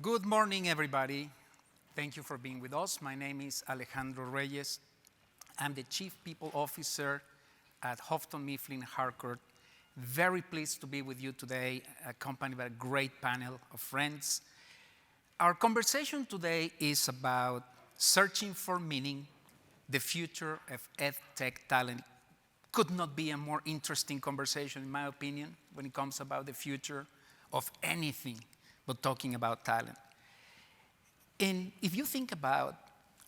Good morning, everybody. Thank you for being with us. My name is Alejandro Reyes. I'm the Chief People Officer at Houghton Mifflin Harcourt. Very pleased to be with you today, accompanied by a great panel of friends. Our conversation today is about searching for meaning, the future of EdTech talent. Could not be a more interesting conversation, in my opinion, when it comes about the future of anything but talking about talent. And if you think about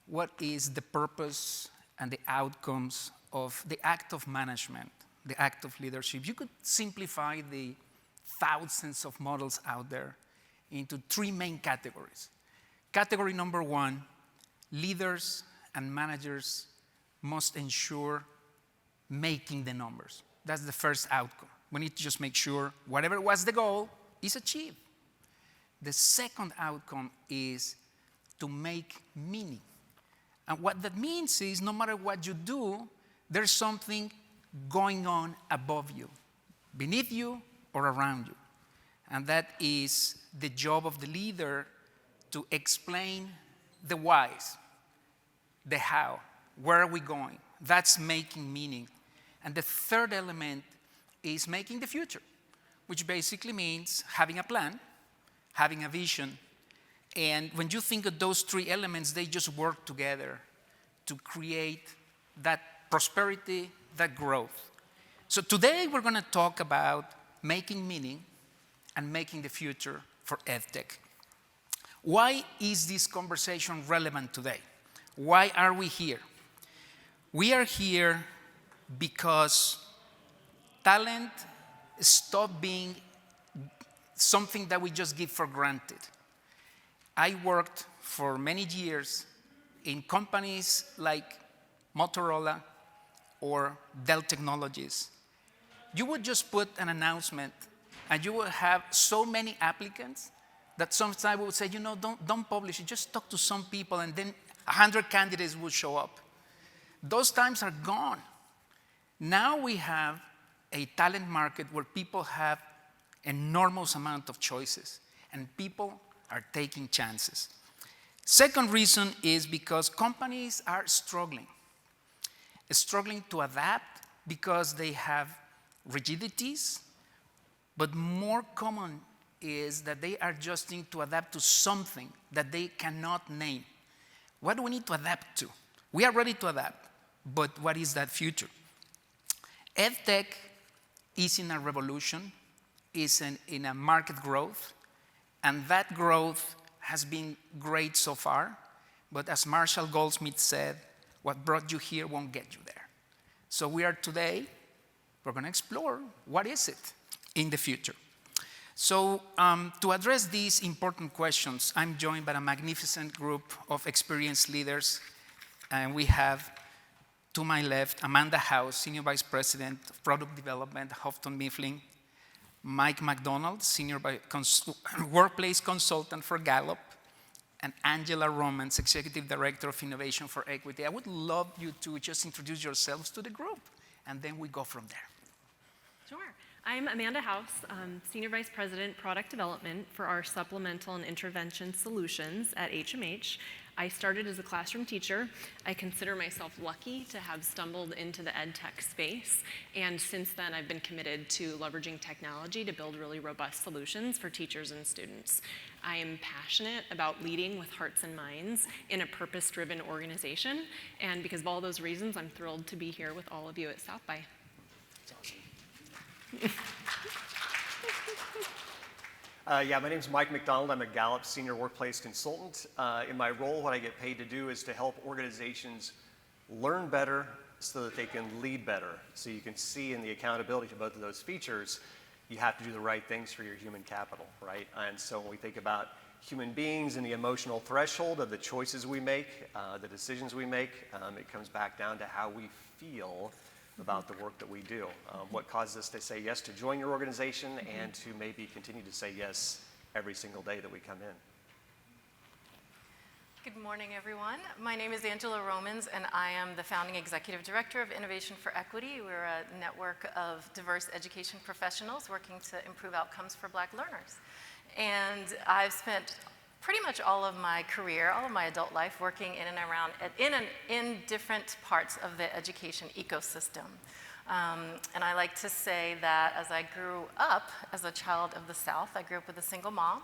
what is the purpose and the outcomes of the act of management, the act of leadership, you could simplify the thousands of models out there into three main categories. Category number one, leaders and managers must ensure making the numbers. That's the first outcome. We need to just make sure whatever was the goal is achieved. The second outcome is to make meaning. And what that means is no matter what you do, there's something going on above you, beneath you, or around you. And that is the job of the leader to explain the whys, the how, where are we going? That's making meaning. And the third element is making the future, which basically means having a plan, having a vision. And when you think of those three elements, they just work together to create that prosperity, that growth. So today we're going to talk about making meaning and making the future for EdTech. Why is this conversation relevant today? Why are we here? We are here because talent stopped being something that we just give for granted. I worked for many years in companies like Motorola or Dell Technologies. You would just put an announcement and you would have so many applicants that sometimes we would say, you know, don't publish it, just talk to some people, and then 100 candidates will show up. Those times are gone. Now we have a talent market where people have enormous amount of choices and people are taking chances. Second reason is because companies are struggling to adapt because they have rigidities, but more common is that they are adjusting to adapt to something that they cannot name. What do we need to adapt to? We are ready to adapt, but what is that future? EdTech is in a revolution, is in a market growth, and that growth has been great so far, but as Marshall Goldsmith said, what brought you here won't get you there. So we're going to explore what is it in the future. So to address these important questions, I'm joined by a magnificent group of experienced leaders, and we have, to my left, Amanda House, Senior Vice President of Product Development, Houghton Mifflin; Mike McDonald, Senior Workplace Consultant for Gallup; and Angela Romans, Executive Director of Innovation for Equity. I would love you to just introduce yourselves to the group, and then we go from there. Sure. I'm Amanda House, Senior Vice President, Product Development for our Supplemental and Intervention Solutions at HMH. I started as a classroom teacher. I consider myself lucky to have stumbled into the EdTech space, and since then I've been committed to leveraging technology to build really robust solutions for teachers and students. I am passionate about leading with hearts and minds in a purpose-driven organization, and because of all those reasons, I'm thrilled to be here with all of you at South by. That's awesome. My name's Mike McDonald. I'm a Gallup Senior Workplace Consultant. In my role, what I get paid to do is to help organizations learn better so that they can lead better. So you can see in the accountability to both of those features, you have to do the right things for your human capital, right? And so when we think about human beings and the emotional threshold of the choices we make, the decisions we make, it comes back down to how we feel about the work that we do. What causes us to say yes to join your organization and to maybe continue to say yes every single day that we come in. Good morning, everyone. My name is Angela Romans, and I am the founding executive director of Innovation for Equity. We're a network of diverse education professionals working to improve outcomes for Black learners. And I've spent pretty much all of my career, all of my adult life, working in and around, in different parts of the education ecosystem. And I like to say that as I grew up as a child of the South, I grew up with a single mom,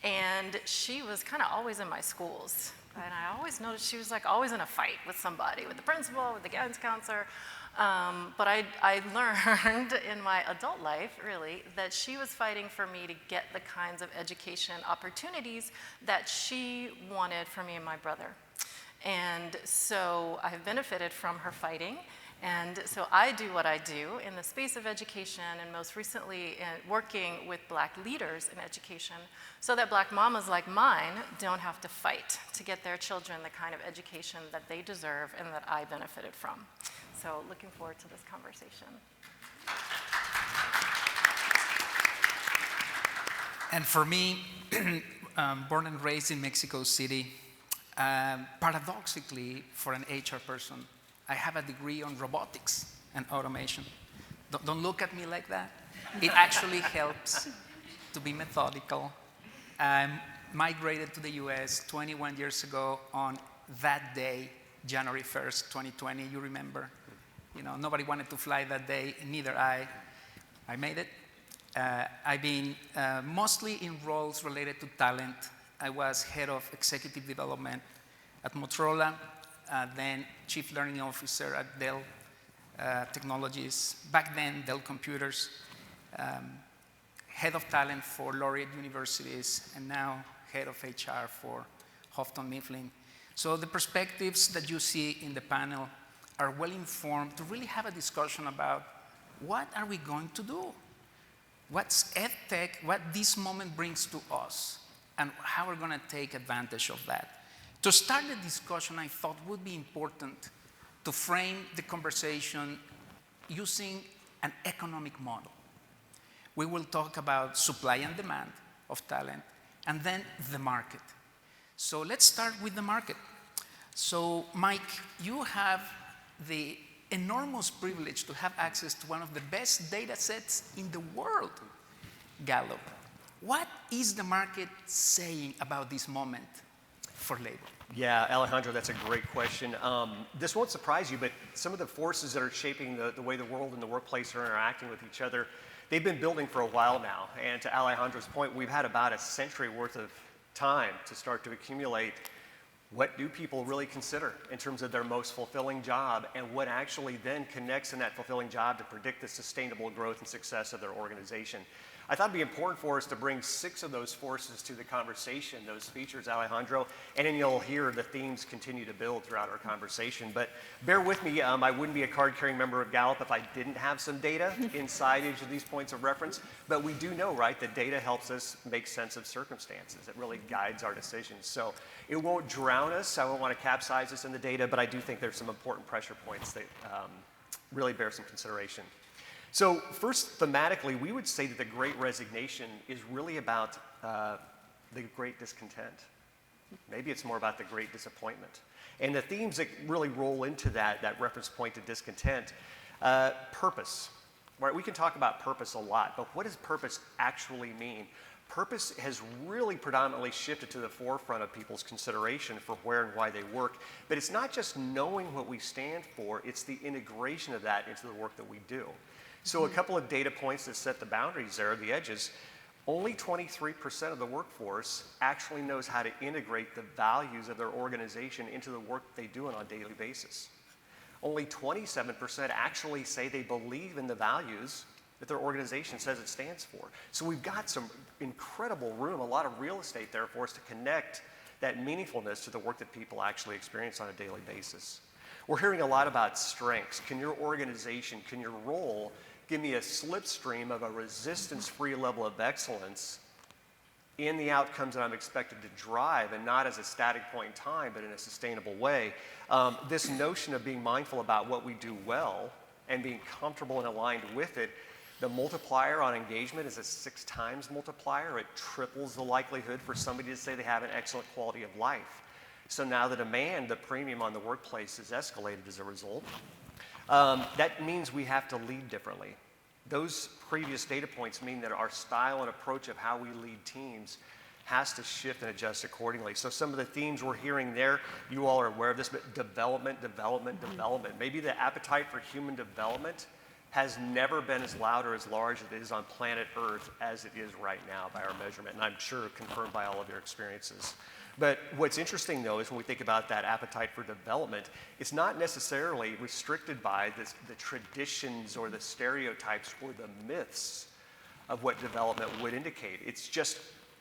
and she was kind of always in my schools. And I always noticed she was like always in a fight with somebody, with the principal, with the guidance counselor. But I learned in my adult life, really, that she was fighting for me to get the kinds of education opportunities that she wanted for me and my brother. And so I have benefited from her fighting. And so I do what I do in the space of education, and most recently working with Black leaders in education, so that Black mamas like mine don't have to fight to get their children the kind of education that they deserve and that I benefited from. So looking forward to this conversation. And for me, born and raised in Mexico City, paradoxically, for an HR person, I have a degree on robotics and automation. Don't look at me like that. It actually helps to be methodical. I migrated to the US 21 years ago on that day, January 1st, 2020, you remember? You know, nobody wanted to fly that day, neither I. I made it. I've been mostly in roles related to talent. I was head of executive development at Motorola, then Chief Learning Officer at Dell Technologies, back then Dell Computers, Head of Talent for Laureate Universities, and now Head of HR for Houghton Mifflin. So the perspectives that you see in the panel are well informed to really have a discussion about what are we going to do? What's EdTech, what this moment brings to us, and how we're going to take advantage of that. To start the discussion, I thought would be important to frame the conversation using an economic model. We will talk about supply and demand of talent, and then the market. So let's start with the market. So Mike, you have the enormous privilege to have access to one of the best data sets in the world, Gallup. What is the market saying about this moment for labor? Yeah, Alejandro, that's a great question. This won't surprise you, but some of the forces that are shaping the way the world and the workplace are interacting with each other, they've been building for a while now. And to Alejandro's point, we've had about a century worth of time to start to accumulate what do people really consider in terms of their most fulfilling job, and what actually then connects in that fulfilling job to predict the sustainable growth and success of their organization. I thought it'd be important for us to bring 6 of those forces to the conversation, those features, Alejandro, and then you'll hear the themes continue to build throughout our conversation. But bear with me, I wouldn't be a card-carrying member of Gallup if I didn't have some data inside each of these points of reference. But we do know, right, that data helps us make sense of circumstances. It really guides our decisions. So it won't drown us. I won't want to capsize us in the data, but I do think there's some important pressure points that really bear some consideration. So first, thematically, we would say that the Great Resignation is really about the Great Discontent. Maybe it's more about the Great Disappointment. And the themes that really roll into that reference point to discontent, purpose. Right? We can talk about purpose a lot, but what does purpose actually mean? Purpose has really predominantly shifted to the forefront of people's consideration for where and why they work. But it's not just knowing what we stand for, it's the integration of that into the work that we do. So a couple of data points that set the boundaries there, the edges. Only 23% of the workforce actually knows how to integrate the values of their organization into the work they do on a daily basis. Only 27% actually say they believe in the values that their organization says it stands for. So we've got some incredible room, a lot of real estate there for us to connect that meaningfulness to the work that people actually experience on a daily basis. We're hearing a lot about strengths. Can your organization, can your role give me a slipstream of a resistance-free level of excellence in the outcomes that I'm expected to drive, and not as a static point in time, but in a sustainable way? This notion of being mindful about what we do well and being comfortable and aligned with it, the multiplier on engagement is a 6 times multiplier. It triples the likelihood for somebody to say they have an excellent quality of life. So now the demand, the premium on the workplace is escalated as a result. That means we have to lead differently. Those previous data points mean that our style and approach of how we lead teams has to shift and adjust accordingly. So some of the themes we're hearing there, you all are aware of this, but development. Maybe the appetite for human development has never been as loud or as large as it is on planet Earth as it is right now by our measurement, and I'm sure confirmed by all of your experiences. But what's interesting, though, is when we think about that appetite for development, it's not necessarily restricted by the traditions or the stereotypes or the myths of what development would indicate. It's just,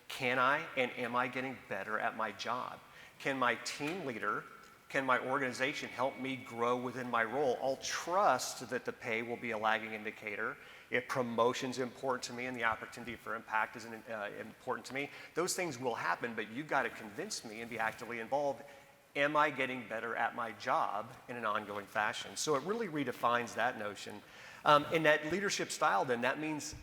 can I and am I getting better at my job? Can my team leader, can my organization help me grow within my role? I'll trust that the pay will be a lagging indicator. If promotion's important to me and the opportunity for impact is important to me, those things will happen, but you've got to convince me and be actively involved. Am I getting better at my job in an ongoing fashion? So it really redefines that notion. And that leadership style, then, that means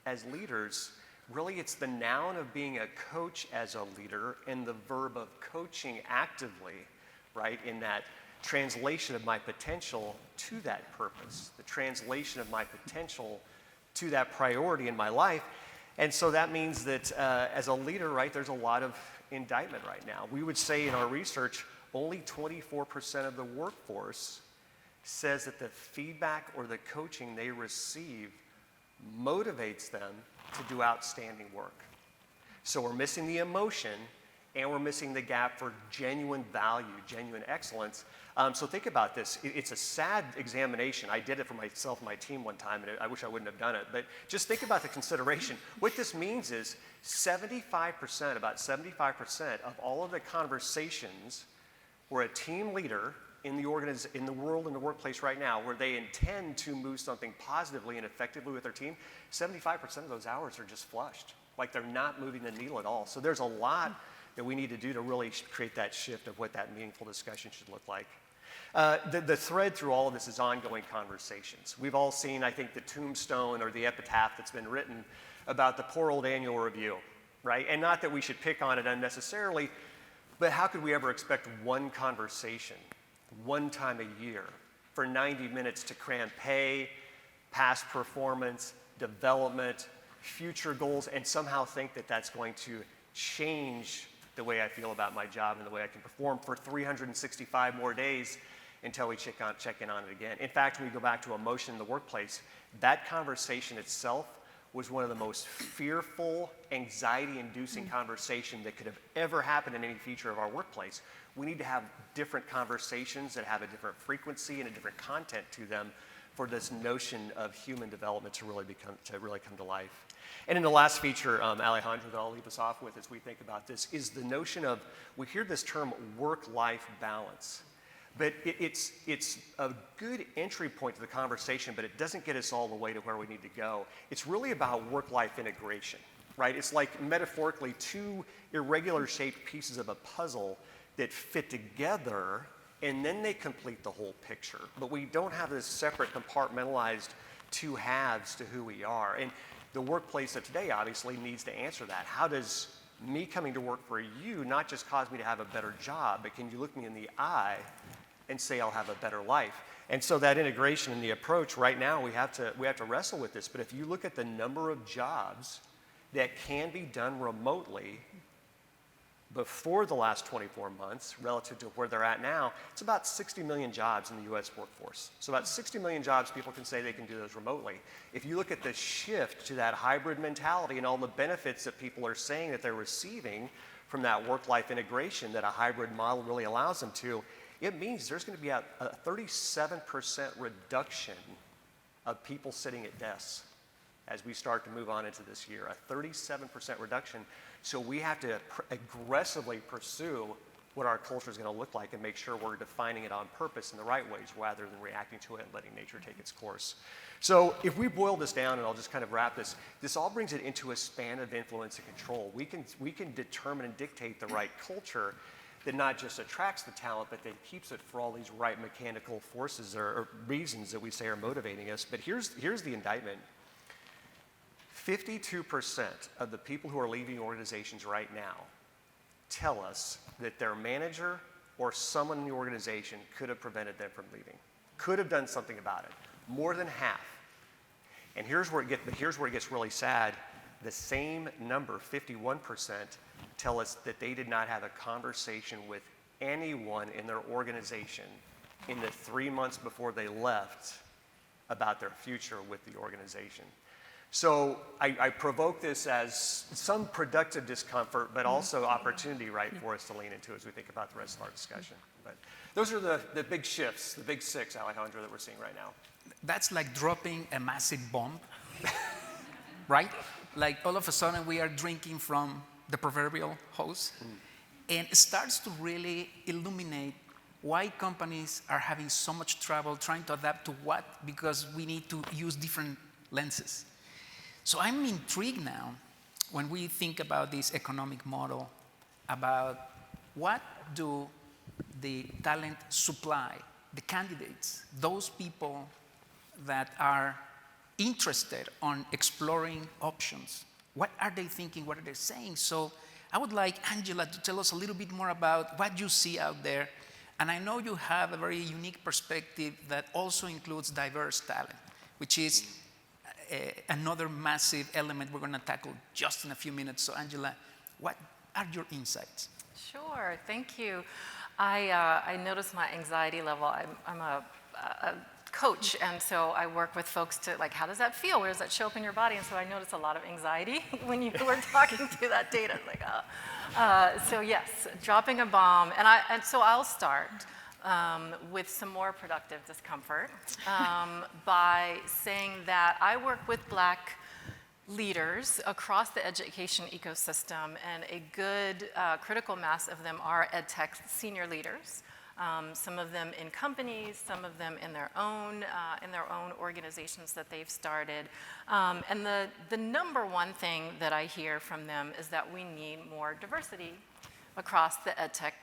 as leaders, really it's the noun of being a coach as a leader and the verb of coaching actively, right, in that translation of my potential to that purpose, the translation of my potential to that priority in my life. And so that means that as a leader, right, there's a lot of indictment right now. We would say in our research, only 24% of the workforce says that the feedback or the coaching they receive motivates them to do outstanding work. So we're missing the emotion, and we're missing the gap for genuine value, genuine excellence. So think about this. It's a sad examination. I did it for myself and my team one time, and I wish I wouldn't have done it. But just think about the consideration. What this means is about 75% of all of the conversations where a team leader in the world, in the workplace right now, where they intend to move something positively and effectively with their team, 75% of those hours are just flushed. Like they're not moving the needle at all. So there's a lot that we need to do to really create that shift of what that meaningful discussion should look like. The thread through all of this is ongoing conversations. We've all seen, I think, the tombstone or the epitaph that's been written about the poor old annual review, right? And not that we should pick on it unnecessarily, but how could we ever expect one conversation, one time a year, for 90 minutes to cram pay, past performance, development, future goals, and somehow think that that's going to change the way I feel about my job and the way I can perform for 365 more days until we check in on it again. In fact, when we go back to emotion in the workplace, that conversation itself was one of the most fearful, anxiety-inducing conversation that could have ever happened in any feature of our workplace. We need to have different conversations that have a different frequency and a different content to them for this notion of human development to really come to life. And in the last feature, Alejandro, that I'll leave us off with as we think about this, is the notion of, we hear this term work-life balance. But it's a good entry point to the conversation, but it doesn't get us all the way to where we need to go. It's really about work-life integration, right? It's like metaphorically two irregular shaped pieces of a puzzle that fit together, and then they complete the whole picture. But we don't have this separate compartmentalized two halves to who we are. And the workplace of today obviously needs to answer that. How does me coming to work for you not just cause me to have a better job, but can you look me in the eye and say I'll have a better life? And so that integration and the approach right now, we have to wrestle with this. But if you look at the number of jobs that can be done remotely before the last 24 months relative to where they're at now, it's about 60 million jobs in the US workforce. So about 60 million jobs people can say they can do those remotely. If you look at the shift to that hybrid mentality and all the benefits that people are saying that they're receiving from that work-life integration that a hybrid model really allows them to, it means there's going to be a 37% reduction of people sitting at desks as we start to move on into this year, a 37% reduction. So we have to aggressively pursue what our culture is going to look like and make sure we're defining it on purpose in the right ways rather than reacting to it and letting nature take its course. So if we boil this down, and I'll just kind of wrap this all brings it into a span of influence and control. We can determine and dictate the right culture that not just attracts the talent, but that keeps it for all these right mechanical forces or reasons that we say are motivating us. But here's the indictment. 52% of the people who are leaving organizations right now tell us that their manager or someone in the organization could have prevented them from leaving, could have done something about it. More than half. And here's where it gets really sad. The same number, 51%, tell us that they did not have a conversation with anyone in their organization in the 3 months before they left about their future with the organization. So I provoke this as some productive discomfort, but also opportunity, right, for us to lean into as we think about the rest of our discussion. But those are the big shifts, the big six, Alejandro, that we're seeing right now. That's like dropping a massive bomb, right? Like all of a sudden we are drinking from the proverbial hose, and it starts to really illuminate why companies are having so much trouble trying to adapt to what, because we need to use different lenses. So I'm intrigued now when we think about this economic model about what do the talent supply, the candidates, those people that are interested on exploring options, what are they thinking, what are they saying? So I would like Angela to tell us a little bit more about what you see out there. And I know you have a very unique perspective that also includes diverse talent, which is another massive element we're going to tackle just in a few minutes. So Angela, what are your insights? Sure, thank you. I notice my anxiety level. I'm a coach, and so I work with folks to, like, how does that feel? Where does that show up in your body? And so I notice a lot of anxiety when you were talking to that data. Like, so yes, dropping a bomb. And so I'll start with some more productive discomfort by saying that I work with Black leaders across the education ecosystem, and a good critical mass of them are EdTech senior leaders. Some of them in companies, some of them in their own organizations that they've started. And the number one thing that I hear from them is that we need more diversity across the EdTech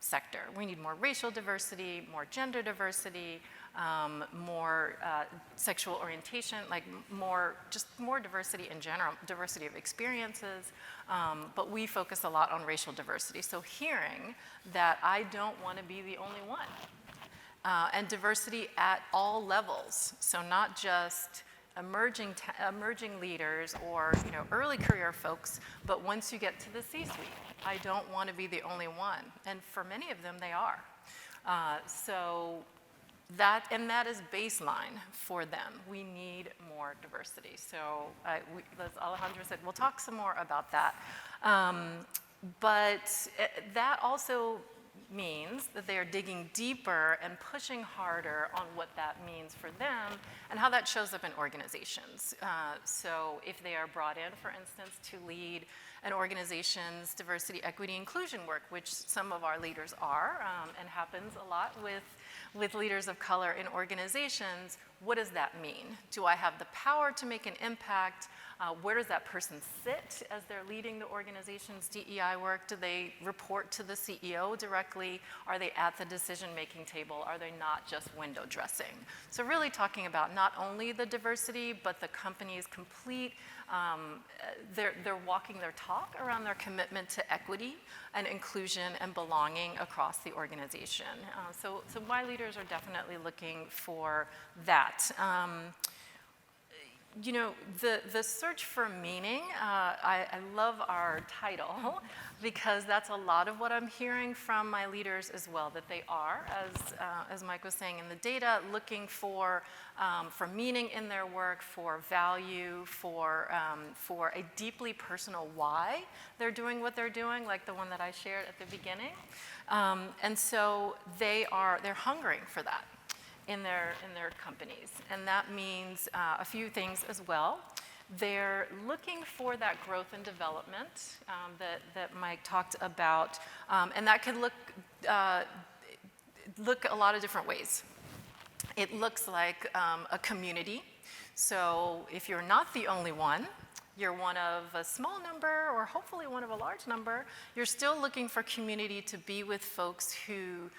sector. We need more racial diversity, more gender diversity, more sexual orientation, like more diversity in general, diversity of experiences, but we focus a lot on racial diversity. So hearing that I don't want to be the only one, and diversity at all levels, so not just emerging leaders or early career folks, but once you get to the C-suite, I don't want to be the only one, and for many of them they are. That is baseline for them. We need more diversity. So as Alejandro said, we'll talk some more about that. But that also means that they are digging deeper and pushing harder on what that means for them and how that shows up in organizations. So if they are brought in, for instance, to lead an organization's diversity, equity, inclusion work, which some of our leaders are, and happens a lot with leaders of color in organizations, what does that mean? Do I have the power to make an impact? Where does that person sit as they're leading the organization's DEI work? Do they report to the CEO directly? Are they at the decision-making table? Are they not just window dressing? So really talking about not only the diversity, but the company's complete, they're walking their talk around their commitment to equity and inclusion and belonging across the organization. So my leaders are definitely looking for that. The search for meaning, I love our title because that's a lot of what I'm hearing from my leaders as well, that they are, as Mike was saying in the data, looking for meaning in their work, for value, for a deeply personal why they're doing what they're doing, like the one that I shared at the beginning. And so they're hungering for that in their companies. And that means a few things as well. They're looking for that growth and development that Mike talked about, and that could look a lot of different ways. It looks like a community. So if you're not the only one, you're one of a small number or hopefully one of a large number, you're still looking for community to be with folks who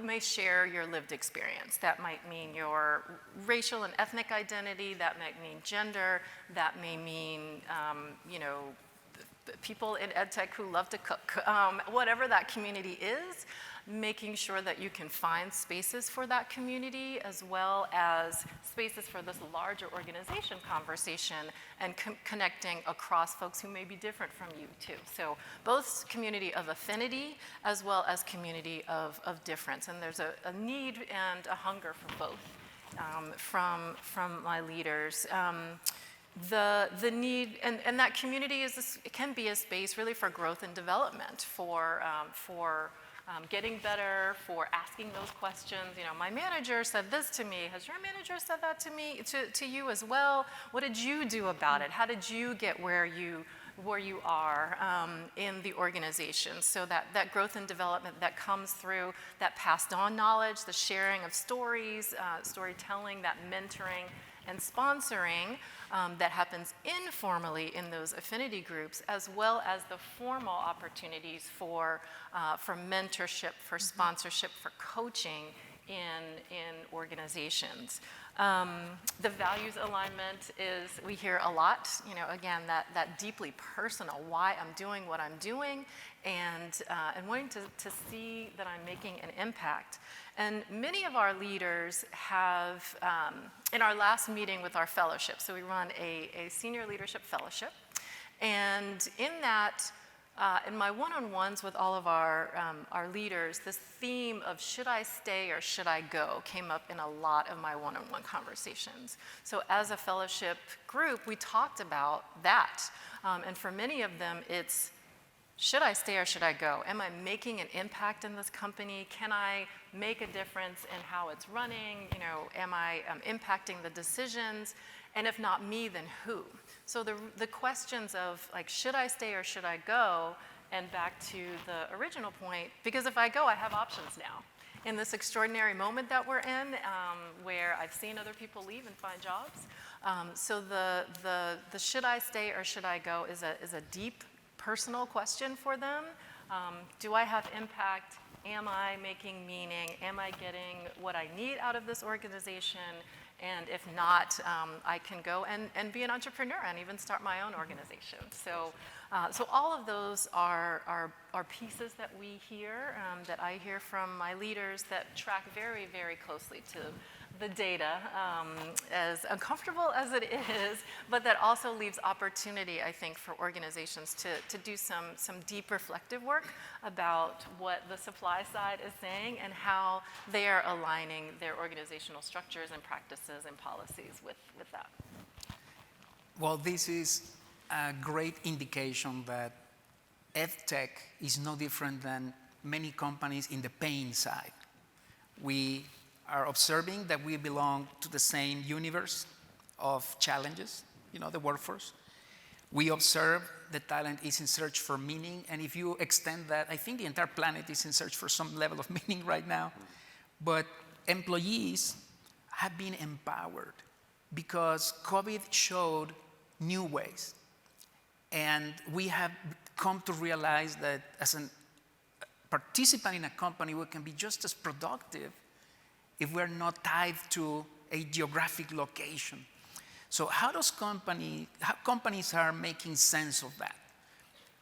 may share your lived experience. That might mean your racial and ethnic identity, that might mean gender, that may mean, people in EdTech who love to cook. Whatever that community is, making sure that you can find spaces for that community as well as spaces for this larger organization conversation and connecting across folks who may be different from you too. So both community of affinity as well as community of difference. And there's a need and a hunger for both from my leaders. The need, and that community it can be a space really for growth and development, for getting better, for asking those questions. You know, my manager said this to me. Has your manager said that to me, to you as well? What did you do about it? How did you get where you are in the organization? So that growth and development that comes through that passed on knowledge, the sharing of stories, storytelling, that mentoring and sponsoring that happens informally in those affinity groups, as well as the formal opportunities for mentorship, for sponsorship, for coaching in organizations. The values alignment we hear a lot, you know, again, that deeply personal, why I'm doing what I'm doing, and wanting to see that I'm making an impact. And many of our leaders have, in our last meeting with our fellowship, so we run a senior leadership fellowship, and in that, in my one-on-ones with all of our leaders, this theme of should I stay or should I go came up in a lot of my one-on-one conversations. So as a fellowship group, we talked about that. And for many of them, it's should I stay or should I go? Am I making an impact in this company? Can I make a difference in how it's running? You know, am I impacting the decisions? And if not me, then who? So the questions of like, should I stay or should I go? And back to the original point, because if I go, I have options now. In this extraordinary moment that we're in, where I've seen other people leave and find jobs. So the should I stay or should I go is a deep personal question for them. Do I have impact? Am I making meaning? Am I getting what I need out of this organization? And if not, I can go and be an entrepreneur and even start my own organization. So all of those are pieces that we hear, that I hear from my leaders that track very, very closely to the data, as uncomfortable as it is, but that also leaves opportunity, I think, for organizations to do some deep reflective work about what the supply side is saying and how they are aligning their organizational structures and practices and policies with that. Well, this is a great indication that EdTech is no different than many companies in the paying side. We are observing that we belong to the same universe of challenges, you know, the workforce. We observe that talent is in search for meaning, and if you extend that, I think the entire planet is in search for some level of meaning right now. But employees have been empowered because COVID showed new ways. And we have come to realize that as a participant in a company, we can be just as productive if we're not tied to a geographic location. So how companies are making sense of that?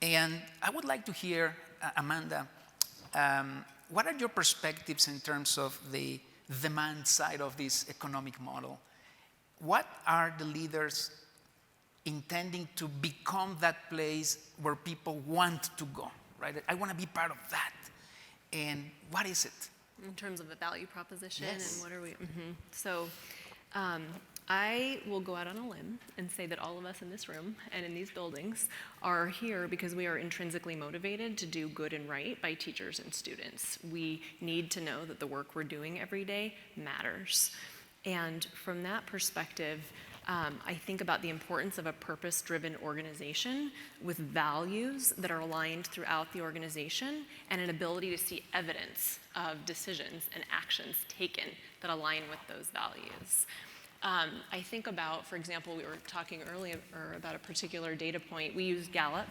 And I would like to hear, Amanda, what are your perspectives in terms of the demand side of this economic model? What are the leaders intending to become that place where people want to go, right? I want to be part of that. And what is it? In terms of the value proposition, yes. And what are we? Mm-hmm. So I will go out on a limb and say that all of us in this room and in these buildings are here because we are intrinsically motivated to do good and right by teachers and students. We need to know that the work we're doing every day matters. And from that perspective, I think about the importance of a purpose-driven organization with values that are aligned throughout the organization and an ability to see evidence of decisions and actions taken that align with those values. I think about, for example, we were talking earlier about a particular data point. We use Gallup,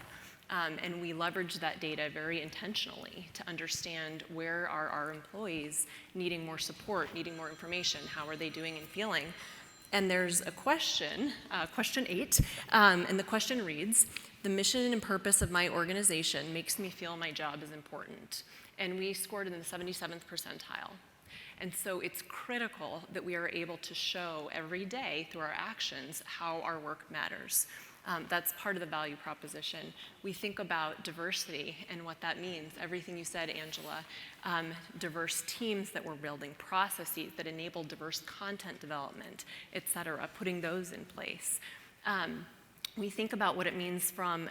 and we leverage that data very intentionally to understand where are our employees needing more support, needing more information, how are they doing and feeling. And there's a question, question 8, and the question reads, the mission and purpose of my organization makes me feel my job is important. and we scored in the 77th percentile. And so it's critical that we are able to show every day through our actions how our work matters. That's part of the value proposition. We think about diversity and what that means. Everything you said, Angela, diverse teams that we're building, processes that enable diverse content development, et cetera, putting those in place. We think about what it means from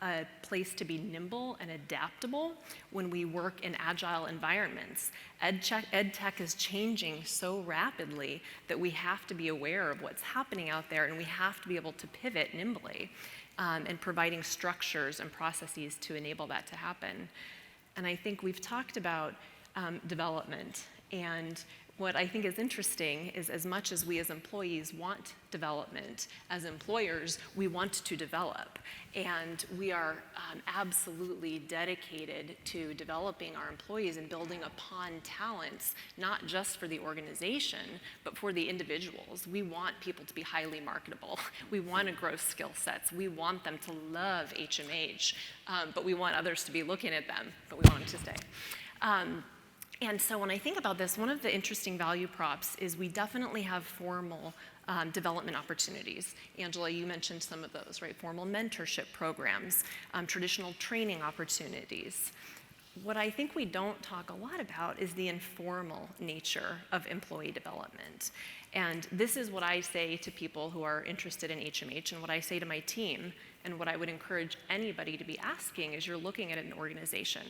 a place to be nimble and adaptable when we work in agile environments. EdTech is changing so rapidly that we have to be aware of what's happening out there, and we have to be able to pivot nimbly and providing structures and processes to enable that to happen. And I think we've talked about development, and what I think is interesting is as much as we as employees want development, as employers, we want to develop. And we are absolutely dedicated to developing our employees and building upon talents, not just for the organization, but for the individuals. We want people to be highly marketable. We want to grow skill sets. We want them to love HMH, but we want others to be looking at them, but we want them to stay. And so when I think about this, one of the interesting value props is we definitely have formal development opportunities. Angela, you mentioned some of those, right? Formal mentorship programs, traditional training opportunities. What I think we don't talk a lot about is the informal nature of employee development. And this is what I say to people who are interested in HMH, and what I say to my team, and what I would encourage anybody to be asking as you're looking at an organization.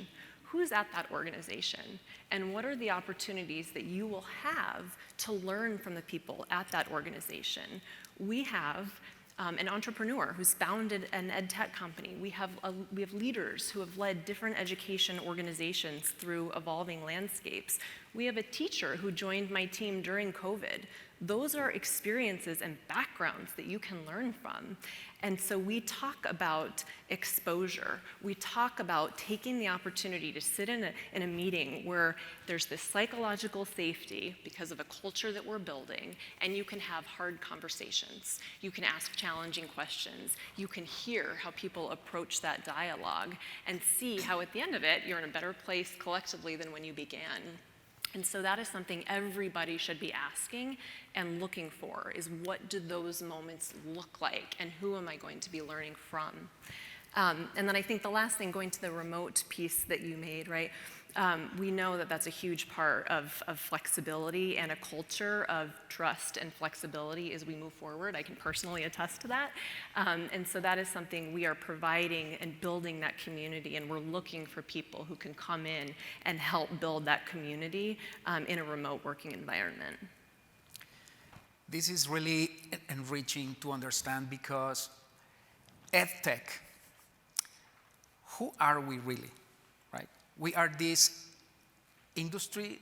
Who's at that organization? And what are the opportunities that you will have to learn from the people at that organization? We have an entrepreneur who's founded an EdTech company. We have leaders who have led different education organizations through evolving landscapes. We have a teacher who joined my team during COVID. Those are experiences and backgrounds that you can learn from. And so we talk about exposure. We talk about taking the opportunity to sit in a meeting where there's this psychological safety because of a culture that we're building, and you can have hard conversations. You can ask challenging questions. You can hear how people approach that dialogue and see how at the end of it, you're in a better place collectively than when you began. And so that is something everybody should be asking and looking for, is what do those moments look like, and who am I going to be learning from? And then I think the last thing, going to the remote piece that you made, right? We know that that's a huge part of flexibility and a culture of trust and flexibility as we move forward. I can personally attest to that. And so that is something we are providing and building that community, and we're looking for people who can come in and help build that community in a remote working environment. This is really enriching to understand, because EdTech, who are we really, right? We are this industry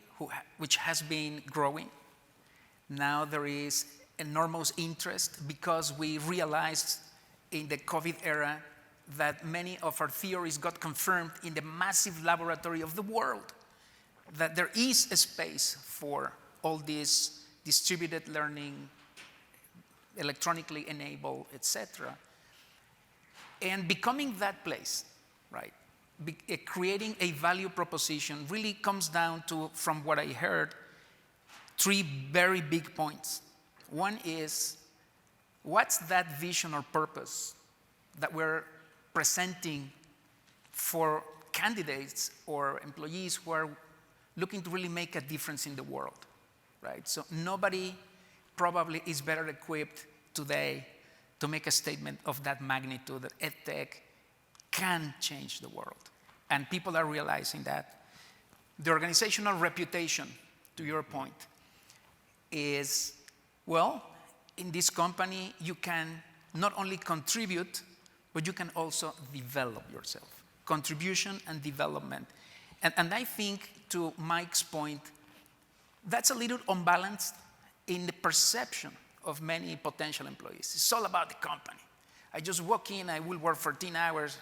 which has been growing. Now there is enormous interest because we realized in the COVID era that many of our theories got confirmed in the massive laboratory of the world, that there is a space for all this distributed learning, electronically enabled, etc. And becoming that place, right? Creating a value proposition really comes down to, from what I heard, 3 very big points. One is, what's that vision or purpose that we're presenting for candidates or employees who are looking to really make a difference in the world, right? So nobody probably is better equipped today to make a statement of that magnitude, that EdTech can change the world. And people are realizing that. The organizational reputation, to your point, is, well, in this company, you can not only contribute, but you can also develop yourself. Contribution and development. And I think, to Mike's point, that's a little unbalanced in the perception of many potential employees. It's all about the company. I just walk in, I will work 14 hours,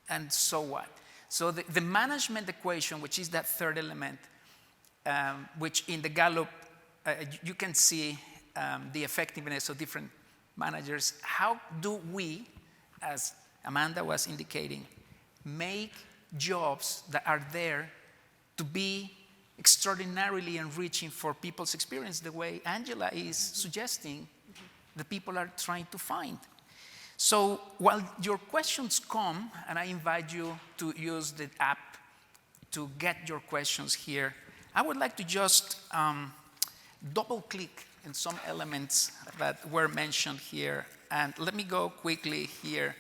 and so what? So the management equation, which is that third element, which in the Gallup, you can see the effectiveness of different managers. How do we, as Amanda was indicating, make jobs that are there to be extraordinarily enriching for people's experience, the way Angela is suggesting the people are trying to find. So while your questions come, and I invite you to use the app to get your questions here, I would like to just double-click in some elements that were mentioned here. And let me go quickly here.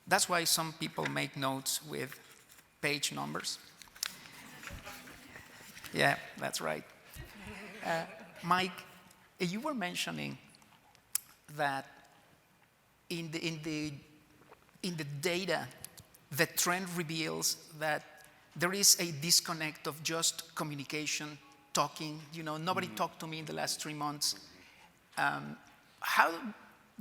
That's why some people make notes with page numbers. Yeah, that's right. Mike, you were mentioning that in the data, the trend reveals that there is a disconnect of just communication, talking. You know, nobody talked to me in the last 3 months. How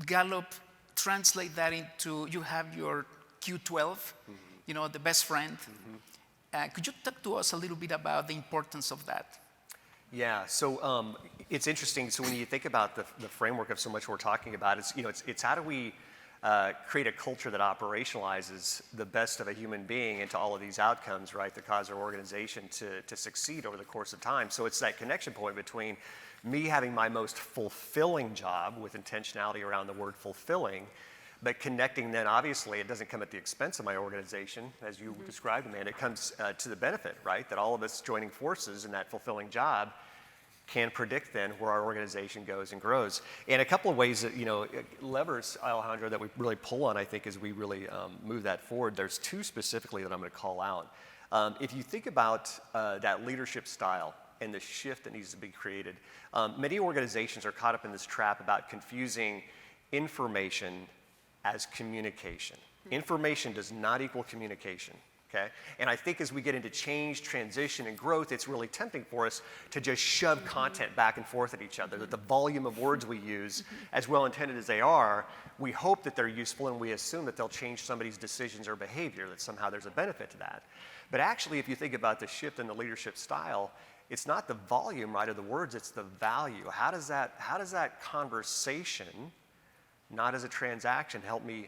Gallup translate that into, you have your Q12, you know, the best friend. Could you talk to us a little bit about the importance of that? Yeah, so it's interesting. So when you think about the framework of so much we're talking about, it's how do we create a culture that operationalizes the best of a human being into all of these outcomes, right, that cause our organization to succeed over the course of time. So it's that connection point between me having my most fulfilling job with intentionality around the word fulfilling, but connecting then, obviously, it doesn't come at the expense of my organization, as you described, Amanda. It comes to the benefit, right, that all of us joining forces in that fulfilling job can predict then where our organization goes and grows. And a couple of ways that, levers, Alejandro, that we really pull on, I think, as we really move that forward. There's two specifically that I'm going to call out. If you think about that leadership style and the shift that needs to be created, many organizations are caught up in this trap about confusing information as communication. Information does not equal communication. Okay? And I think as we get into change, transition, and growth, it's really tempting for us to just shove content back and forth at each other, that the volume of words we use, as well intended as they are, we hope that they're useful and we assume that they'll change somebody's decisions or behavior, that somehow there's a benefit to that. But actually, if you think about the shift in the leadership style, it's not the volume, right, of the words, it's the value. How does that conversation, not as a transaction, help me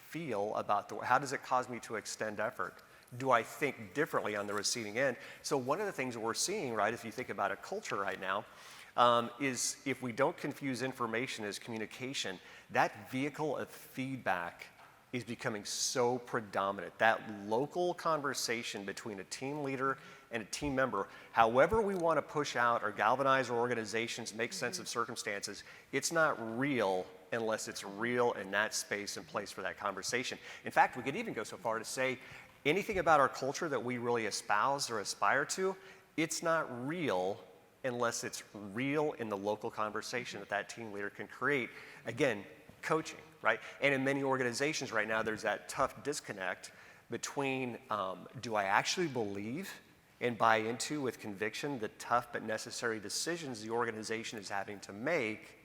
feel about how does it cause me to extend effort? Do I think differently on the receiving end? So one of the things that we're seeing, right, if you think about a culture right now, is if we don't confuse information as communication, that vehicle of feedback is becoming so predominant. That local conversation between a team leader and a team member, however we want to push out or galvanize our organizations, make sense of circumstances, it's not real unless it's real in that space and place for that conversation. In fact, we could even go so far to say anything about our culture that we really espouse or aspire to, it's not real unless it's real in the local conversation that team leader can create. Again, coaching, right? And in many organizations right now, there's that tough disconnect between do I actually believe and buy into with conviction the tough but necessary decisions the organization is having to make?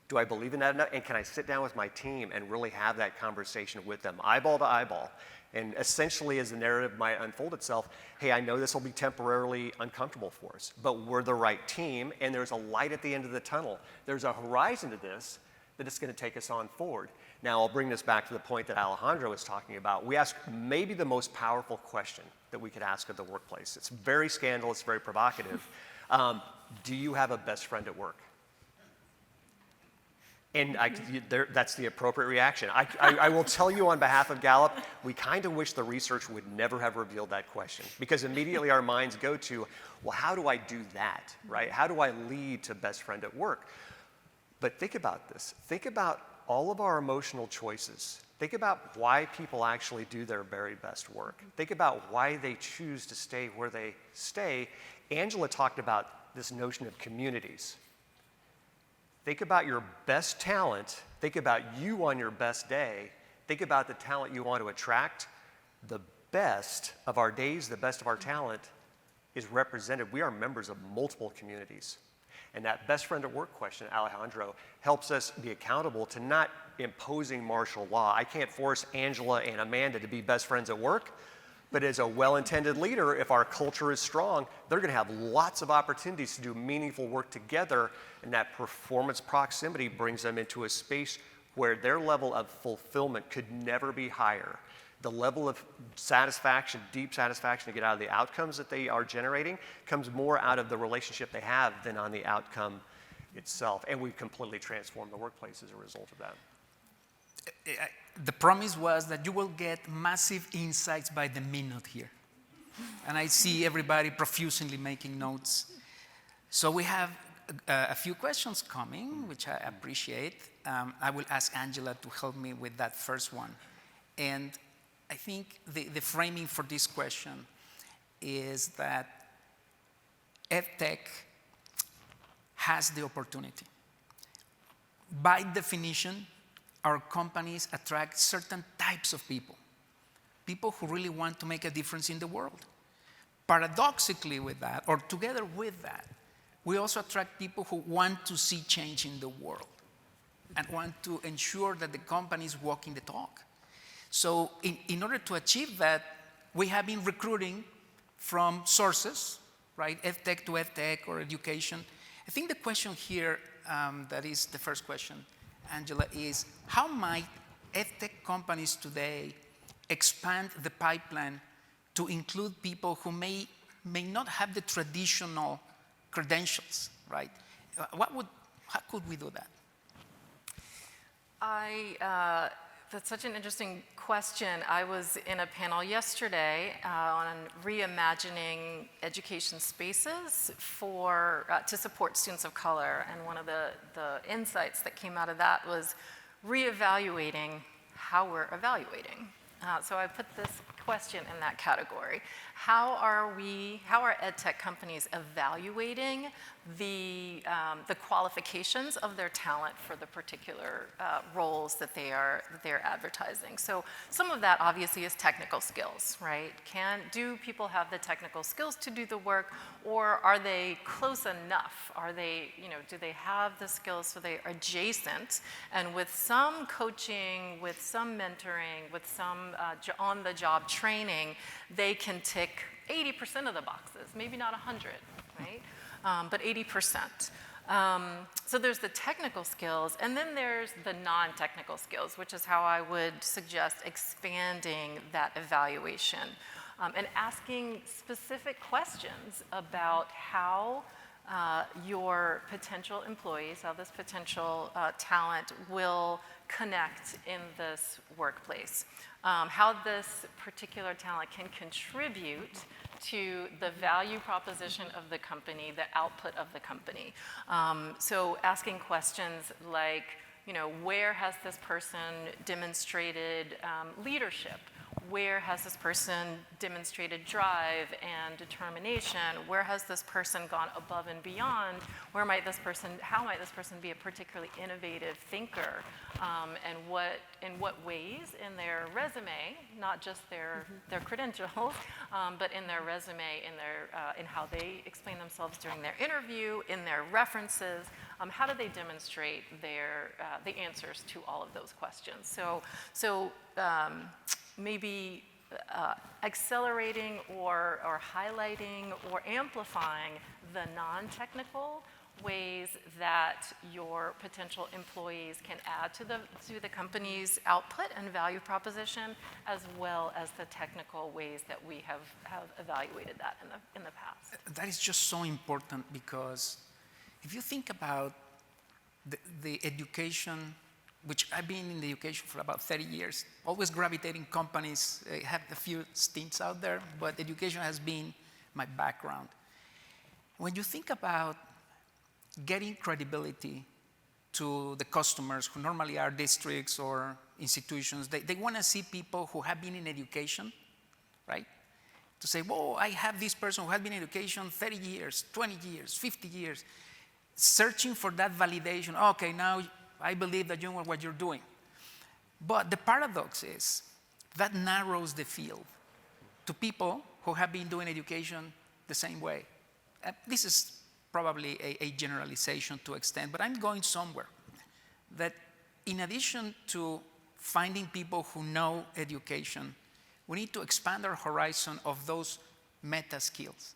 Do I believe in that enough? And can I sit down with my team and really have that conversation with them, eyeball to eyeball? And essentially, as the narrative might unfold itself, hey, I know this will be temporarily uncomfortable for us, but we're the right team, and there's a light at the end of the tunnel. There's a horizon to this that is going to take us on forward. Now, I'll bring this back to the point that Alejandro was talking about. We ask maybe the most powerful question that we could ask at the workplace. It's very scandalous, very provocative. Do you have a best friend at work? And that's the appropriate reaction. I will tell you on behalf of Gallup, we kind of wish the research would never have revealed that question, because immediately our minds go to, well, how do I do that, right? How do I lead to best friend at work? But think about this. Think about all of our emotional choices. Think about why people actually do their very best work. Think about why they choose to stay where they stay. Angela talked about this notion of communities. Think about your best talent. Think about you on your best day. Think about the talent you want to attract. The best of our days, the best of our talent is represented. We are members of multiple communities. And that best friend at work question, Alejandro, helps us be accountable to not imposing martial law. I can't force Angela and Amanda to be best friends at work. But as a well-intended leader, if our culture is strong, they're going to have lots of opportunities to do meaningful work together, and that performance proximity brings them into a space where their level of fulfillment could never be higher The level of satisfaction, deep satisfaction to get out of the outcomes that they are generating comes more out of the relationship they have than on the outcome itself. And we've completely transformed the workplace as a result of that. The promise was that you will get massive insights by the minute here. And I see everybody profusely making notes. So we have a few questions coming, which I appreciate. I will ask Angela to help me with that first one. And I think the framing for this question is that EdTech has the opportunity. By definition, our companies attract certain types of people who really want to make a difference in the world. Paradoxically with that, or together with that, we also attract people who want to see change in the world and want to ensure that the company is walking the talk. So in order to achieve that, we have been recruiting from sources, right? EdTech to EdTech or education. I think the question here, that is the first question, Angela, is how might EdTech companies today expand the pipeline to include people who may not have the traditional credentials, right? How could we do that? That's such an interesting question. I was in a panel yesterday on reimagining education spaces to support students of color, and one of the insights that came out of that was reevaluating how we're evaluating. So I put this question in that category. How are EdTech companies evaluating the qualifications of their talent for the particular roles that they're advertising? So some of that obviously is technical skills, right? Do people have the technical skills to do the work, or are they close enough? Do they have the skills so they are adjacent, and with some coaching, with some mentoring, with some on-the-job training, they can tick 80% of the boxes, maybe not 100, right? But 80%. So there's the technical skills, and then there's the non-technical skills, which is how I would suggest expanding that evaluation and asking specific questions about how your potential employees, how this potential talent will connect in this workplace, how this particular talent can contribute to the value proposition of the company, the output of the company. So asking questions like, where has this person demonstrated leadership? Where has this person demonstrated drive and determination? Where has this person gone above and beyond? How might this person be a particularly innovative thinker? And in what ways in their resume, not just their credentials, but in their resume, in how they explain themselves during their interview, in their references, how do they demonstrate the answers to all of those questions? So maybe accelerating or highlighting or amplifying the non-technical ways that your potential employees can add to the company's output and value proposition, as well as the technical ways that we have evaluated that in the past. That is just so important, because if you think about the education, which I've been in the education for about 30 years, always gravitating companies, I have a few stints out there, but education has been my background. When you think about getting credibility to the customers, who normally are districts or institutions, they want to see people who have been in education, right? To say, whoa, I have this person who has been in education 30 years, 20 years, 50 years, searching for that validation. Okay, now I believe that you know what you're doing. But the paradox is that narrows the field to people who have been doing education the same way. This is probably a generalization to extent, but I'm going somewhere. That in addition to finding people who know education, we need to expand our horizon of those meta skills,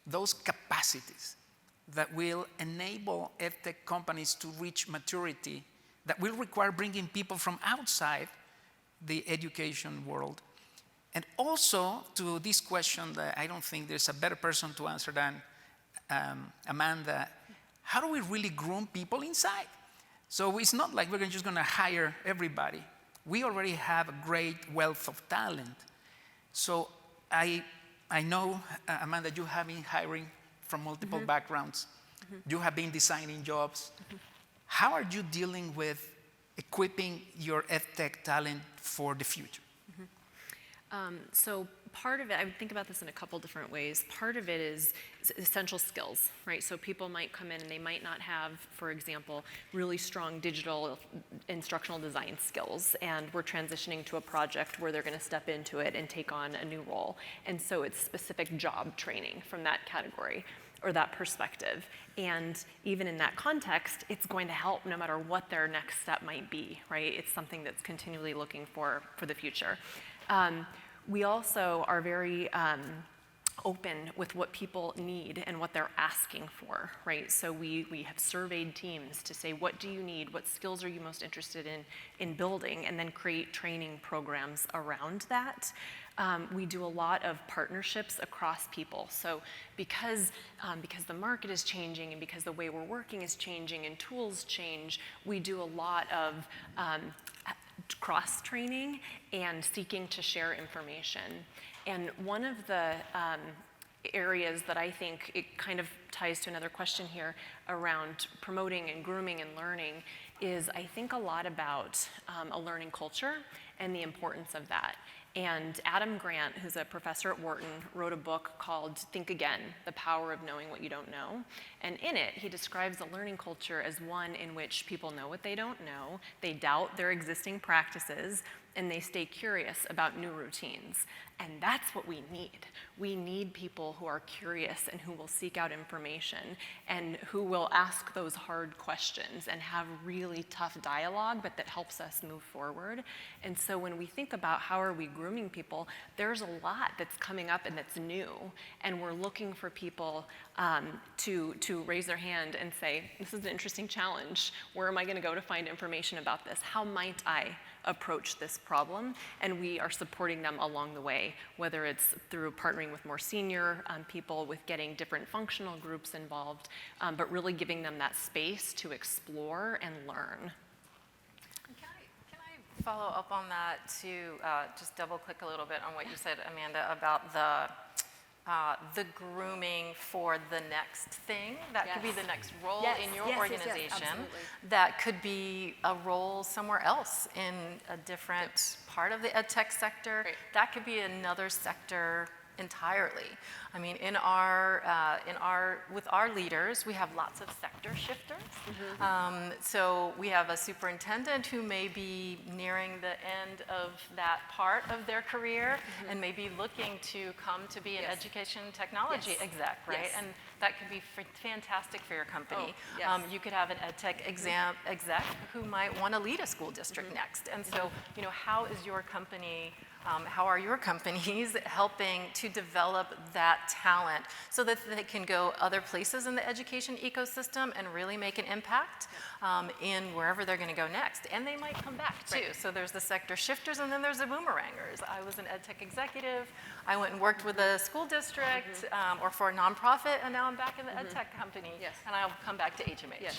those capacities that will enable EdTech companies to reach maturity, that will require bringing people from outside the education world And also to this question that I don't think there's a better person to answer than Amanda, how do we really groom people inside? So it's not like we're just going to hire everybody. We already have a great wealth of talent. So I know, Amanda, you have been hiring from multiple backgrounds. You have been designing jobs. How are you dealing with equipping your EdTech talent for the future? So part of it, I would think about this in a couple different ways. Part of it is essential skills, right? So people might come in and they might not have, for example, really strong digital instructional design skills, and we're transitioning to a project where they're going to step into it and take on a new role. And so it's specific job training from that category or that perspective. And even in that context, it's going to help no matter what their next step might be, right? It's something that's continually looking for the future. We also are very open with what people need and what they're asking for, right? So we have surveyed teams to say, what do you need? What skills are you most interested in building? And then create training programs around that. We do a lot of partnerships across people. So because the market is changing and because the way we're working is changing and tools change, we do a lot of cross-training and seeking to share information. And one of the areas that I think it kind of ties to another question here around promoting and grooming and learning is I think a lot about a learning culture and the importance of that. And Adam Grant, who's a professor at Wharton, wrote a book called Think Again, The Power of Knowing What You Don't Know. And in it, he describes a learning culture as one in which people know what they don't know, they doubt their existing practices, and they stay curious about new routines. And that's what we need. We need people who are curious and who will seek out information and who will ask those hard questions and have really tough dialogue, but that helps us move forward. And so when we think about how are we grooming people, there's a lot that's coming up and that's new. And we're looking for people to raise their hand and say, this is an interesting challenge. Where am I going to go to find information about this? How might I approach this problem? And we are supporting them along the way, whether it's through partnering with more senior people, with getting different functional groups involved, but really giving them that space to explore and learn. Can I follow up on that to just double click a little bit on what you said, Amanda, about the grooming for the next thing. That could be the next role in your organization. That could be a role somewhere else in a different part of the EdTech sector. Great. That could be another sector entirely. I mean, with our leaders, we have lots of sector shifters. So we have a superintendent who may be nearing the end of that part of their career and may be looking to come to be an education technology exec, right? And that could be fantastic for your company. You could have an EdTech exec who might want to lead a school district next. And so, you know, how is your company how are your companies helping to develop that talent so that they can go other places in the education ecosystem and really make an impact in wherever they're going to go next? And they might come back too. Right. So there's the sector shifters and then there's the boomerangers. I was an EdTech executive. I went and worked with a school district or for a nonprofit, and now I'm back in the EdTech company. And I'll come back to HMH.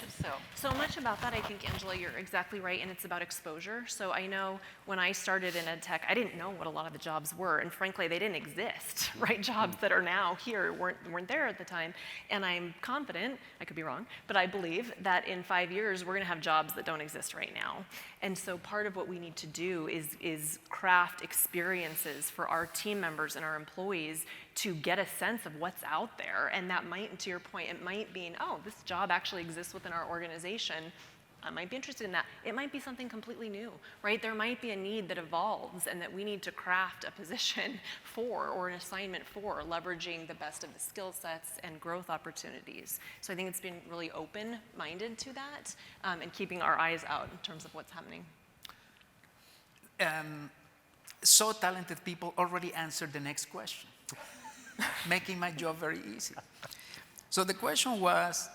So much about that, I think, Angela, you're exactly right, and it's about exposure. So I know when I started in EdTech, I didn't know what a lot of the jobs were, and frankly, they didn't exist, right? Jobs that are now here weren't there at the time, and I'm confident, I could be wrong, but I believe that in 5 years, we're gonna have jobs that don't exist right now. And so part of what we need to do is craft experiences for our team members and our employees to get a sense of what's out there. And that might, to your point, it might mean, oh, this job actually exists within our organization. I might be interested in that. It might be something completely new, right? There might be a need that evolves and that we need to craft a position for or an assignment for, leveraging the best of the skill sets and growth opportunities. So I think it's been really open-minded to that and keeping our eyes out in terms of what's happening. So talented people already answered the next question, making my job very easy. So the question was,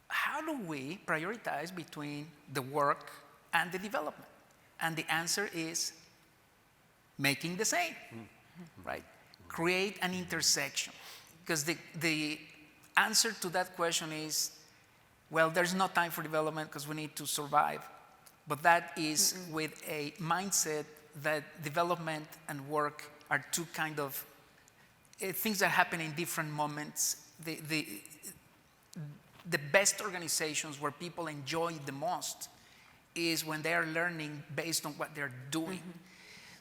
how do we prioritize between the work and the development? And the answer is making the same, right? Create an intersection. Because the answer to that question is, well, there's no time for development because we need to survive. But that is with a mindset that development and work are two kind of things that happen in different moments. The best organizations where people enjoy the most is when they are learning based on what they're doing.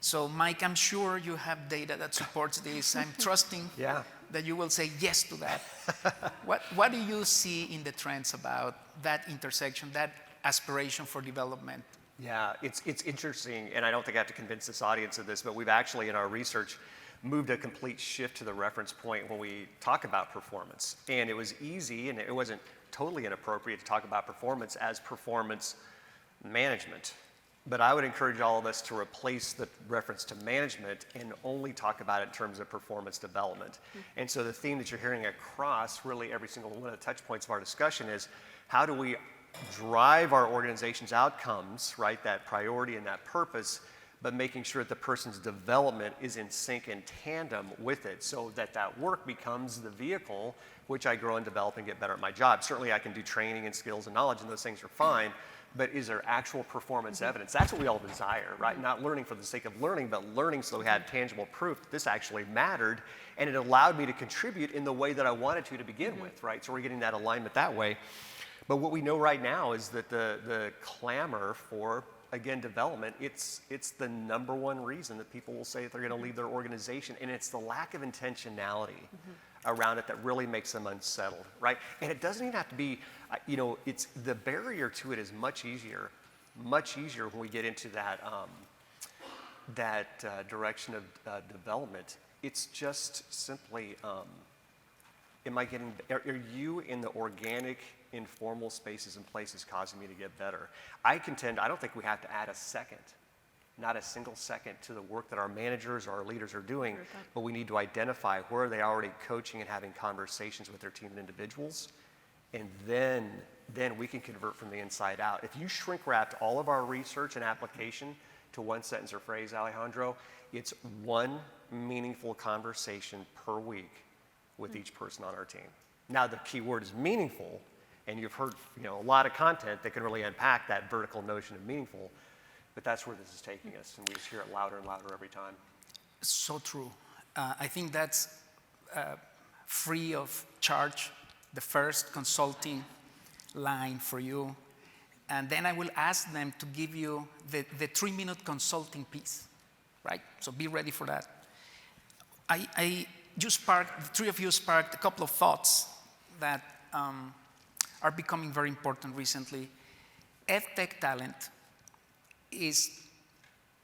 So Mike, I'm sure you have data that supports this. I'm trusting that you will say yes to that. What do you see in the trends about that intersection, that aspiration for development? Yeah, it's interesting, and I don't think I have to convince this audience of this, but we've actually in our research moved a complete shift to the reference point when we talk about performance. And it was easy, and it wasn't totally inappropriate to talk about performance as performance management. But I would encourage all of us to replace the reference to management and only talk about it in terms of performance development. And so the theme that you're hearing across really every single one of the touch points of our discussion is how do we drive our organization's outcomes, right, that priority and that purpose, but making sure that the person's development is in sync and tandem with it so that that work becomes the vehicle which I grow and develop and get better at my job. Certainly I can do training and skills and knowledge and those things are fine, but is there actual performance evidence? That's what we all desire, right? Not learning for the sake of learning, but learning so we had tangible proof that this actually mattered and it allowed me to contribute in the way that I wanted to begin with, right? So we're getting that alignment that way. But what we know right now is that the clamor for, again, development, it's the number one reason that people will say that they're going to leave their organization, and it's the lack of intentionality around it that really makes them unsettled, right? And it doesn't even have to be, it's the barrier to it is much easier when we get into that direction of development. It's just simply, are you in the organic, informal spaces and places causing me to get better? I don't think we have to add a second, not a single second to the work that our managers or our leaders are doing, but we need to identify where they are already coaching and having conversations with their team and individuals, and then we can convert from the inside out. If you shrink wrapped all of our research and application to one sentence or phrase, Alejandro, it's one meaningful conversation per week with each person on our team. Now the key word is meaningful, and you've heard a lot of content that can really unpack that vertical notion of meaningful, but that's where this is taking us, and we just hear it louder and louder every time. So true. I think that's free of charge, the first consulting line for you, and then I will ask them to give you the 3-minute consulting piece, right? So be ready for that. The three of you sparked a couple of thoughts that are becoming very important recently. EdTech talent is,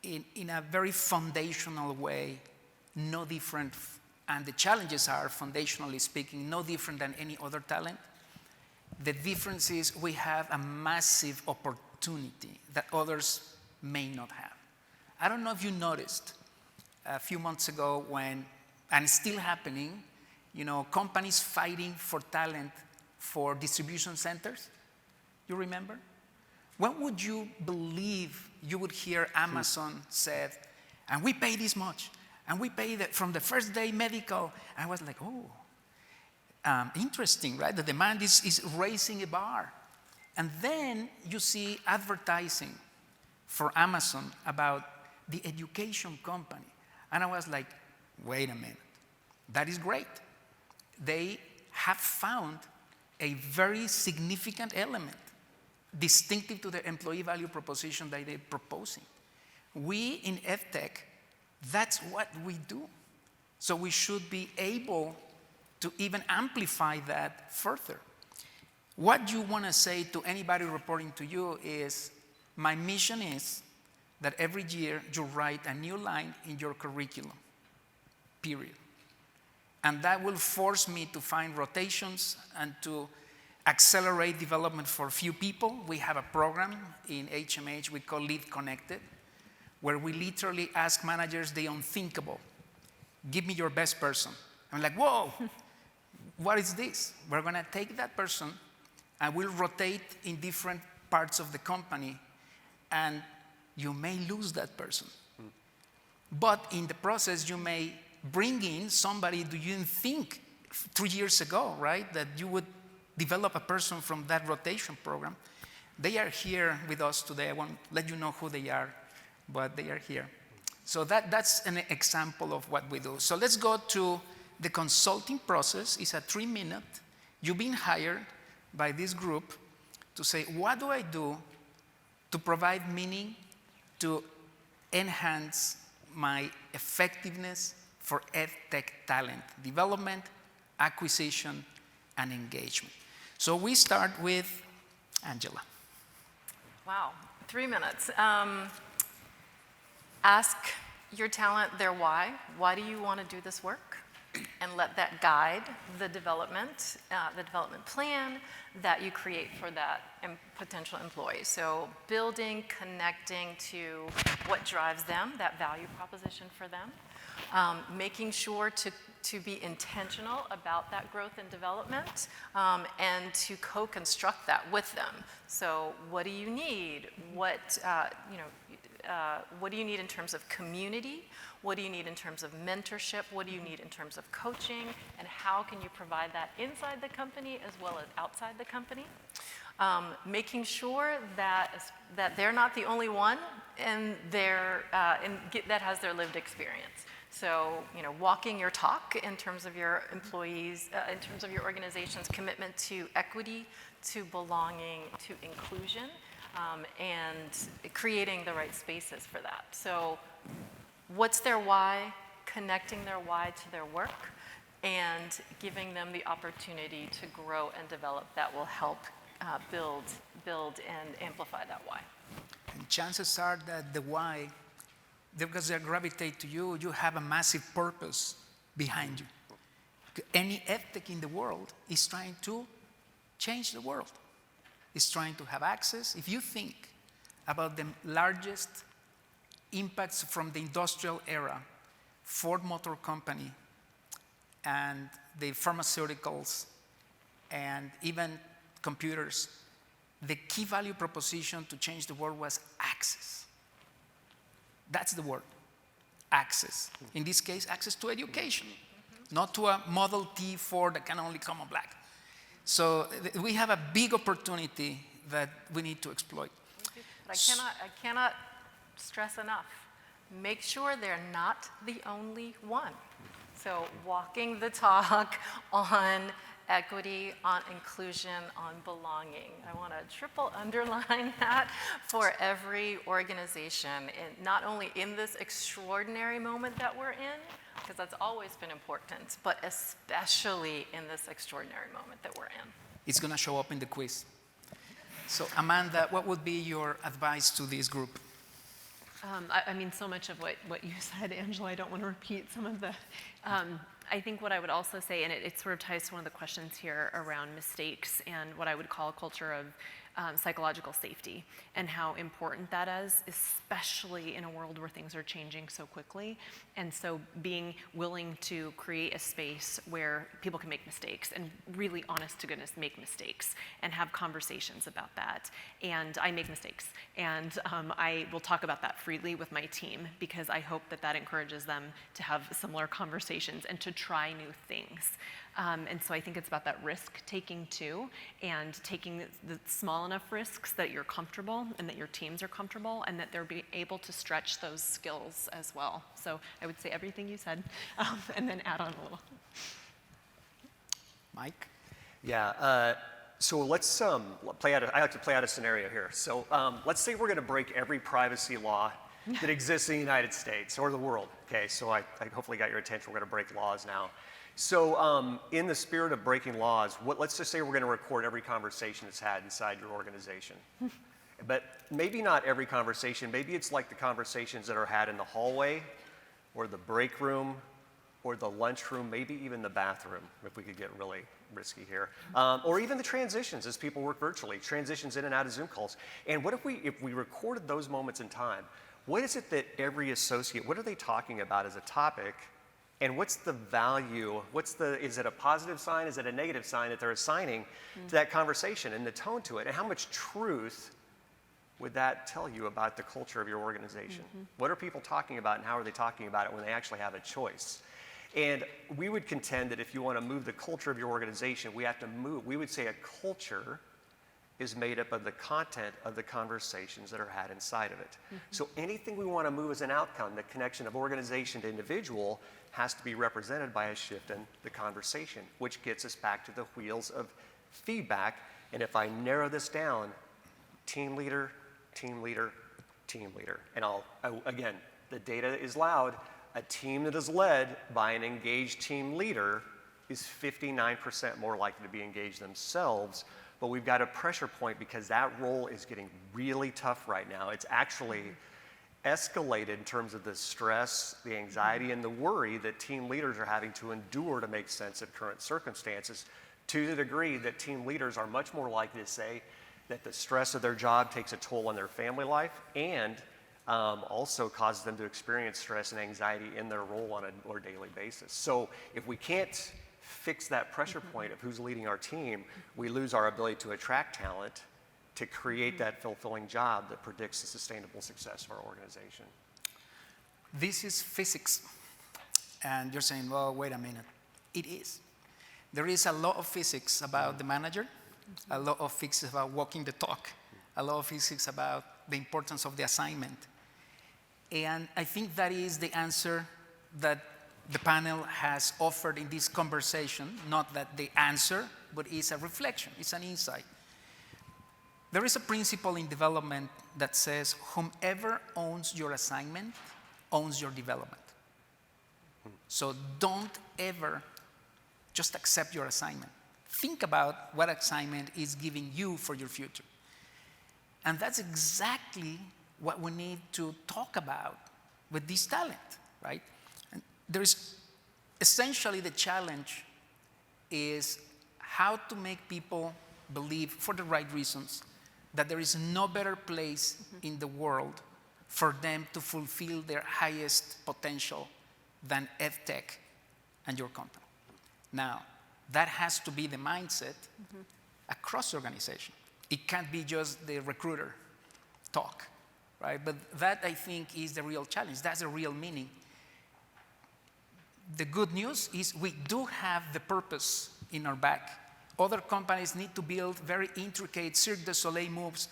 in a very foundational way, no different, and the challenges are, foundationally speaking, no different than any other talent. The difference is we have a massive opportunity that others may not have. I don't know if you noticed a few months ago when, and it's still happening, companies fighting for talent for distribution centers. You remember? When would you believe you would hear Amazon said, and we pay this much, and we pay from the first day medical? I was like, interesting, right? The demand is raising a bar. And then you see advertising for Amazon about the education company. And I was like, wait a minute, that is great. They have found a very significant element distinctive to the employee value proposition that they're proposing. We in EdTech, that's what we do. So we should be able to even amplify that further. What you want to say to anybody reporting to you is, my mission is that every year you write a new line in your curriculum, period. And that will force me to find rotations and to accelerate development for a few people. We have a program in HMH we call Lead Connected, where we literally ask managers the unthinkable. Give me your best person. I'm like, whoa, what is this? We're going to take that person and we'll rotate in different parts of the company, and you may lose that person. But in the process, you may bring in somebody you didn't think 3 years ago, right? That you would develop a person from that rotation program. They are here with us today. I won't let you know who they are, but they are here. So that's an example of what we do. So let's go to the consulting process. It's a 3-minute. You've been hired by this group to say, what do I do to provide meaning, to enhance my effectiveness for EdTech talent development, acquisition, and engagement? So we start with Angela. Wow, 3 minutes. Ask your talent their why. Why do you want to do this work? And let that guide the development plan that you create for that potential employee. So building, connecting to what drives them, that value proposition for them. Making sure to be intentional about that growth and development, and to co-construct that with them. So what do you need? What do you need in terms of community? What do you need in terms of mentorship? What do you need in terms of coaching? And how can you provide that inside the company as well as outside the company? Making sure that they're not the only one that has their lived experience. So, walking your talk in terms of your employees, in terms of your organization's commitment to equity, to belonging, to inclusion, and creating the right spaces for that. So, what's their why, connecting their why to their work, and giving them the opportunity to grow and develop that will help build and amplify that why. And chances are that the why, because they gravitate to you, you have a massive purpose behind you. Any EdTech in the world is trying to change the world. It's trying to have access. If you think about the largest impacts from the industrial era, Ford Motor Company and the pharmaceuticals and even computers, the key value proposition to change the world was access. That's the word, access. In this case, access to education, not to a Model T Ford that can only come on black. So we have a big opportunity that we need to exploit. But I cannot stress enough, make sure they're not the only one. So walking the talk on equity, on inclusion, on belonging. I want to triple underline that for every organization, and not only in this extraordinary moment that we're in, because that's always been important, but especially in this extraordinary moment that we're in. It's going to show up in the quiz. So Amanda, what would be your advice to this group? I mean, so much of what you said, Angela, I don't want to repeat some of the, I think what I would also say, and it sort of ties to one of the questions here around mistakes and what I would call a culture of psychological safety and how important that is, especially in a world where things are changing so quickly. And so being willing to create a space where people can make mistakes and really honest to goodness make mistakes and have conversations about that. And I make mistakes, and I will talk about that freely with my team because I hope that encourages them to have similar conversations and to try new things. And so I think it's about that risk taking too, and taking the small enough risks that you're comfortable and that your teams are comfortable and that they're able to stretch those skills as well. So I would say everything you said, and then add on a little. Mike? Yeah, so let's play out, I like to play out a scenario here. So let's say we're gonna break every privacy law that exists in the United States or the world, okay? So I hopefully got your attention, we're gonna break laws now. So in the spirit of breaking laws, let's just say we're going to record every conversation that's had inside your organization. But maybe not every conversation. Maybe it's like the conversations that are had in the hallway or the break room or the lunchroom, maybe even the bathroom, if we could get really risky here. Or even the transitions as people work virtually, transitions in and out of Zoom calls. And what if we recorded those moments in time? What is it that every associate, what are they talking about as a topic? And what's the value, is it a positive sign, is it a negative sign that they're assigning to that conversation and the tone to it, and how much truth would that tell you about the culture of your organization? What are people talking about, and how are they talking about it when they actually have a choice? And we would contend that if you want to move the culture of your organization, we would say a culture is made up of the content of the conversations that are had inside of it. So anything we want to move as an outcome, the connection of organization to individual, has to be represented by a shift in the conversation, which gets us back to the wheels of feedback. And if I narrow this down, team leader, team leader, team leader. And again, the data is loud. A team that is led by an engaged team leader is 59% more likely to be engaged themselves. But we've got a pressure point because that role is getting really tough right now. It's actually escalated in terms of the stress, the anxiety, and the worry that team leaders are having to endure to make sense of current circumstances, to the degree that team leaders are much more likely to say that the stress of their job takes a toll on their family life and also causes them to experience stress and anxiety in their role on a more daily basis. So if we can't fix that pressure point of who's leading our team, we lose our ability to attract talent to create that fulfilling job that predicts the sustainable success of our organization. This is physics. And you're saying, well, wait a minute. It is. There is a lot of physics about the manager, a lot of physics about walking the talk, a lot of physics about the importance of the assignment. And I think that is the answer that the panel has offered in this conversation, not that the answer, but it's a reflection, it's an insight. There is a principle in development that says, whomever owns your assignment owns your development. So don't ever just accept your assignment. Think about what assignment is giving you for your future. And that's exactly what we need to talk about with this talent, right? And there's essentially the challenge is how to make people believe, for the right reasons, that there is no better place in the world for them to fulfill their highest potential than EdTech and your company. Now, that has to be the mindset across the organization. It can't be just the recruiter talk, right? But that, I think, is the real challenge. That's the real meaning. The good news is we do have the purpose in our back. Other companies need to build very intricate Cirque du Soleil moves.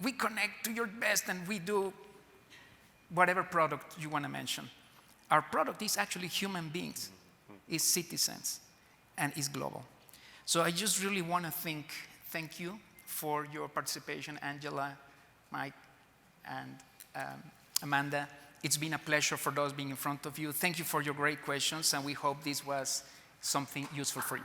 We connect to your best and we do whatever product you want to mention. Our product is actually human beings, is citizens, and is global. So I just really want to thank you for your participation, Angela, Mike, and Amanda. It's been a pleasure for those being in front of you. Thank you for your great questions, and we hope this was something useful for you.